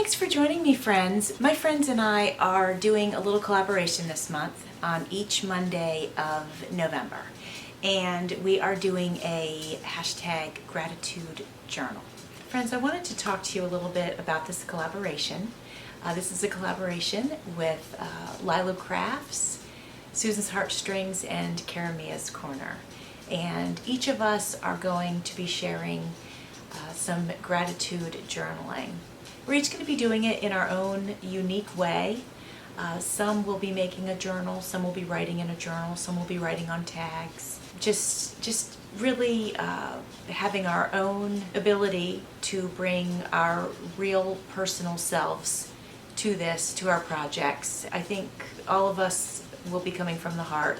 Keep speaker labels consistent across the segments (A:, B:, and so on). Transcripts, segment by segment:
A: Thanks for joining me, friends. My friends and I are doing a little collaboration this month on each Monday of November. And we are doing a hashtag gratitude journal. Friends, I wanted to talk to you a little bit about this collaboration. This is a collaboration with Lilo Crafts, Susan's Heartstrings, and Karamia's Corner. And each of us are going to be sharing some gratitude journaling. We're each going to be doing it in our own unique way. Some will be making a journal, some will be writing in a journal, some will be writing on tags. Just really having our own ability to bring our real personal selves to this, to our projects. I think all of us will be coming from the heart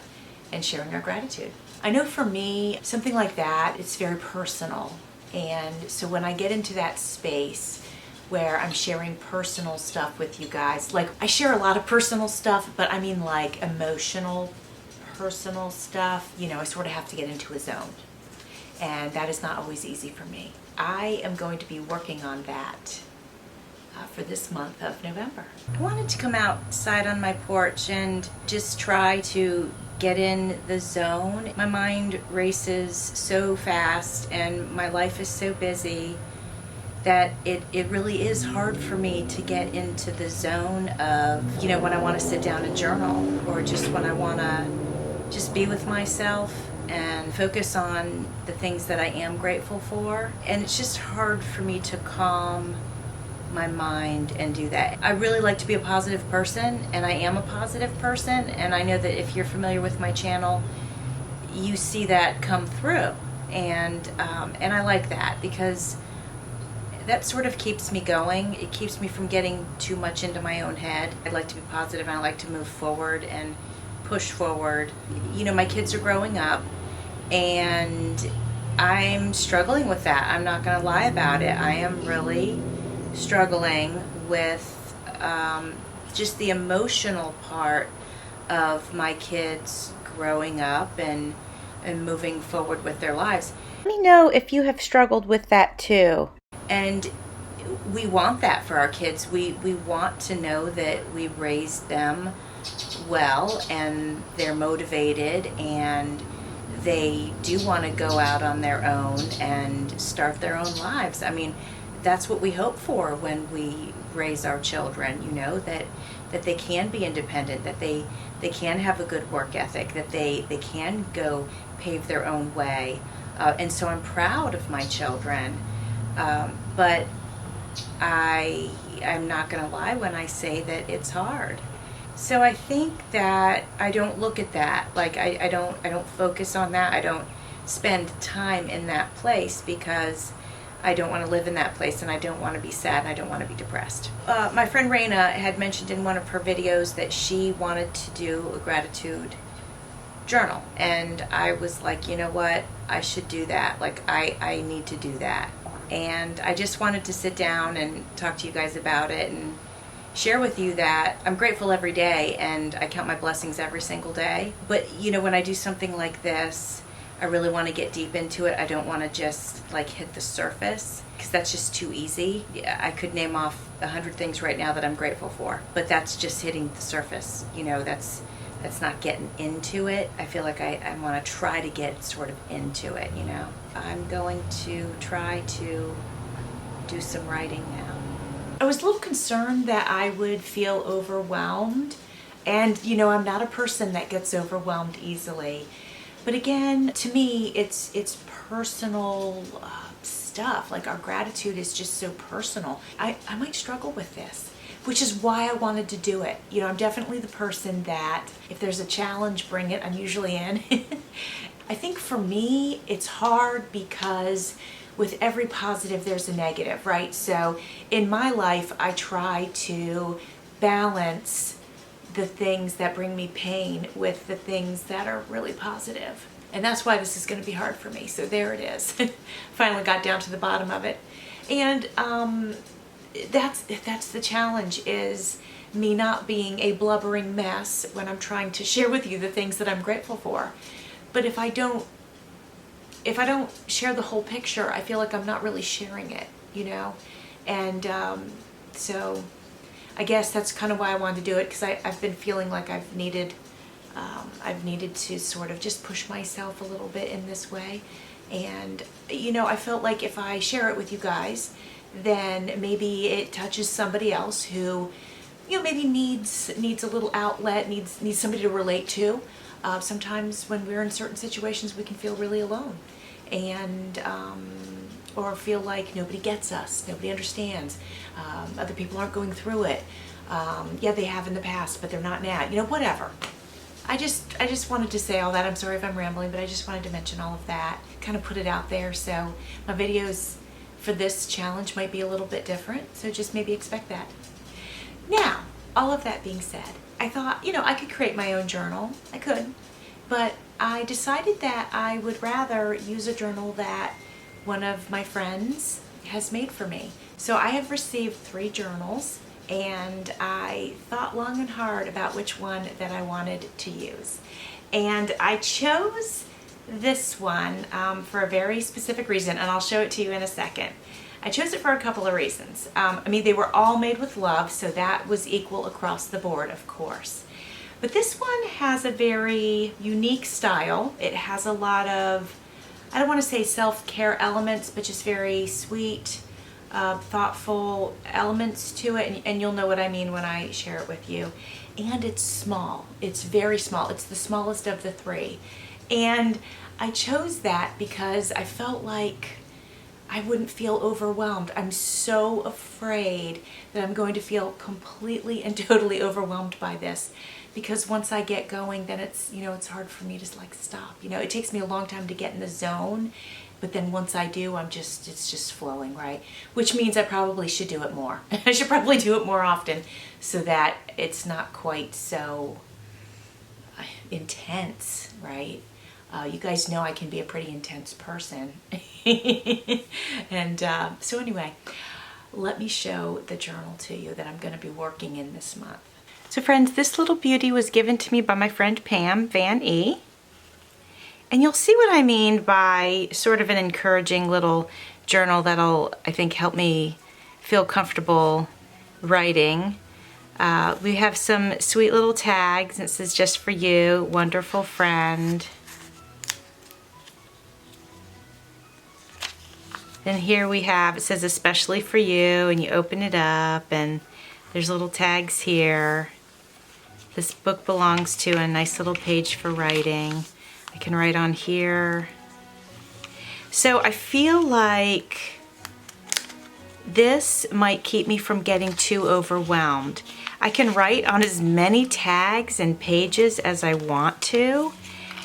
A: and sharing our gratitude. I know for me, something like that, it's very personal. And so when I get into that space where I'm sharing personal stuff with you guys, like I share a lot of personal stuff, but I mean like emotional, personal stuff, you know, I sort of have to get into a zone. And that is not always easy for me. I am going to be working on that for this month of November. I wanted to come outside on my porch and just try to get in the zone. My mind races so fast and my life is so busy that it really is hard for me to get into the zone of, you know, when I want to sit down and journal, or just when I want to just be with myself and focus on the things that I am grateful for. And it's just hard for me to calm my mind and do that. I really like to be a positive person, and I am a positive person, and I know that if you're familiar with my channel, you see that come through, and I like that because that sort of keeps me going. It keeps me from getting too much into my own head. I like to be positive, and I like to move forward and push forward. You know, my kids are growing up, and I'm struggling with that. I'm not going to lie about it. I am really struggling with just the emotional part of my kids growing up and moving forward with their lives. Let me know if you have struggled with that too. And we want that for our kids. We want to know that we raised them well and they're motivated and they do want to go out on their own and start their own lives. I mean, that's what we hope for when we raise our children, you know, that they can be independent, that they can have a good work ethic, that they can go pave their own way. And so I'm proud of my children, but I'm not going to lie when I say that it's hard. So I think that I don't look at that, like I don't focus on that. I don't spend time in that place because I don't want to live in that place, and I don't want to be sad, and I don't want to be depressed. My friend Raina had mentioned in one of her videos that she wanted to do a gratitude journal, and I was like, you know what, I should do that. Like I need to do that. And I just wanted to sit down and talk to you guys about it and share with you that I'm grateful every day and I count my blessings every single day. But you know, when I do something like this, I really want to get deep into it. I don't want to just like hit the surface because that's just too easy. I could name off 100 things right now that I'm grateful for, but that's just hitting the surface. You know, that's not getting into it. I feel like I want to try to get sort of into it, you know. I'm going to try to do some writing now. I was a little concerned that I would feel overwhelmed, and you know, I'm not a person that gets overwhelmed easily. But again, to me, it's personal stuff. Like our gratitude is just so personal. I might struggle with this, which is why I wanted to do it. You know, I'm definitely the person that if there's a challenge, bring it. I'm usually in. I think for me, it's hard because with every positive, there's a negative, right? So in my life, I try to balance the things that bring me pain with the things that are really positive. And that's why this is going to be hard for me. So there it is. Finally got down to the bottom of it. And that's the challenge, is me not being a blubbering mess when I'm trying to share with you the things that I'm grateful for. But if I don't share the whole picture, I feel like I'm not really sharing it, you know? And So I guess that's kind of why I wanted to do it, because I've been feeling like I've needed to sort of just push myself a little bit in this way. And, you know, I felt like if I share it with you guys, then maybe it touches somebody else who, you know, maybe needs a little outlet, needs somebody to relate to. Sometimes when we're in certain situations, we can feel really alone, and or feel like nobody gets us, nobody understands, other people aren't going through it. Yeah, they have in the past, but they're not now. You know, whatever. I just wanted to say all that. I'm sorry if I'm rambling, but I just wanted to mention all of that, kind of put it out there. So my videos for this challenge might be a little bit different, so just maybe expect that. Now, all of that being said, I thought, you know, I could create my own journal. I could, but I decided that I would rather use a journal that one of my friends has made for me. So I have received 3 journals, and I thought long and hard about which one that I wanted to use. And I chose this one for a very specific reason, and I'll show it to you in a second. I chose it for a couple of reasons. I mean, they were all made with love, so that was equal across the board, of course. But this one has a very unique style. It has a lot of, I don't want to say self-care elements, but just very sweet, thoughtful elements to it, and you'll know what I mean when I share it with you. And it's small. It's very small. It's the smallest of the 3. And I chose that because I felt like I wouldn't feel overwhelmed. I'm so afraid that I'm going to feel completely and totally overwhelmed by this, because once I get going, then it's, you know, it's hard for me to like stop. You know, it takes me a long time to get in the zone, but then once I do, it's just flowing, right? Which means I probably should do it more. I should probably do it more often so that it's not quite so intense, right? You guys know I can be a pretty intense person. And so anyway, let me show the journal to you that I'm going to be working in this month. So friends, this little beauty was given to me by my friend Pam Van E. And you'll see what I mean by sort of an encouraging little journal that'll, I think, help me feel comfortable writing. We have some sweet little tags. It says, "Just for you, wonderful friend." Then here we have, it says, "Especially for you," and you open it up and there's little tags here. This book belongs to a nice little page for writing. I can write on here. So I feel like this might keep me from getting too overwhelmed. I can write on as many tags and pages as I want to,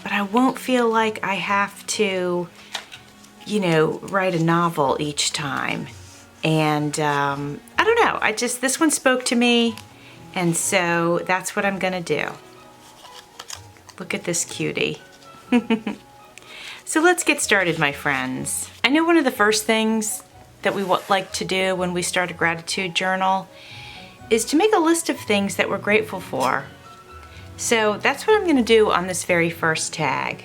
A: but I won't feel like I have to, you know, write a novel each time. And I don't know, this one spoke to me, and so that's what I'm gonna do. Look at this cutie. So let's get started, my friends. I know one of the first things that we like to do when we start a gratitude journal is to make a list of things that we're grateful for. So that's what I'm gonna do on this very first tag.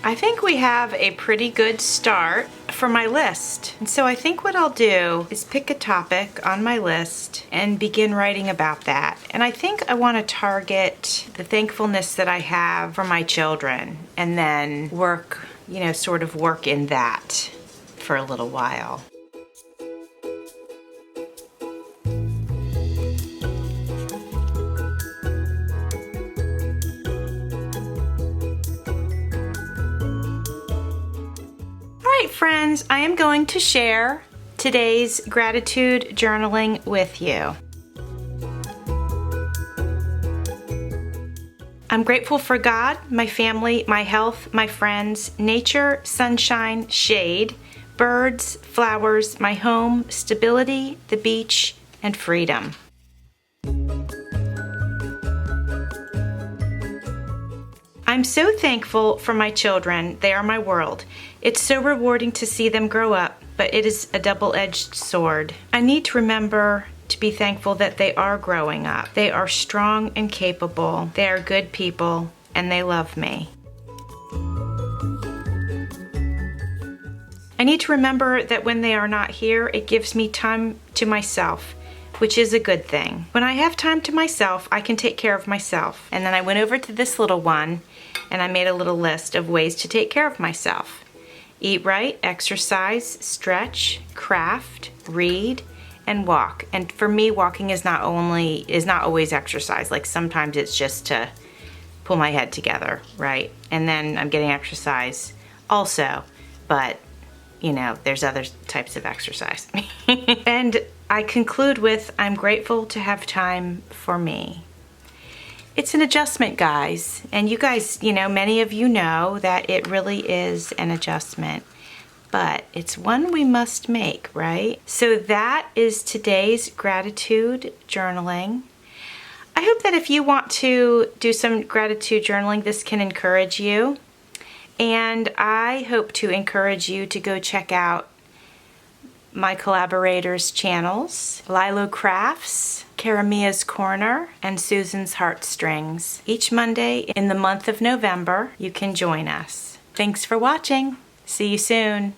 A: I think we have a pretty good start for my list. And so I think what I'll do is pick a topic on my list and begin writing about that. And I think I want to target the thankfulness that I have for my children, and then work, you know, sort of work in that for a little while. Friends, I am going to share today's gratitude journaling with you. I'm grateful for God, my family, my health, my friends, nature, sunshine, shade, birds, flowers, my home, stability, the beach, and freedom. I'm so thankful for my children. They are my world. It's so rewarding to see them grow up, but it is a double-edged sword. I need to remember
B: to be thankful that they are growing up. They are strong and capable. They are good people, and they love me. I need to remember that when they are not here, it gives me time to myself, which is a good thing. When I have time to myself, I can take care of myself. And then I went over to this little one, and I made a little list of ways to take care of myself. Eat right, exercise, stretch, craft, read, and walk. And for me, walking is not always exercise. Like sometimes it's just to pull my head together, right? And then I'm getting exercise also, but you know, there's other types of exercise. And I conclude with, I'm grateful to have time for me. It's an adjustment, guys. And you guys, you know, many of you know that it really is an adjustment, but it's one we must make, right? So that is today's gratitude journaling. I hope that if you want to do some gratitude journaling, this can encourage you. And I hope to encourage you to go check out my collaborators' channels, Lilo Crafts, Karamia's Corner, and Susan's Heartstrings. Each Monday in the month of November, you can join us. Thanks for watching. See you soon.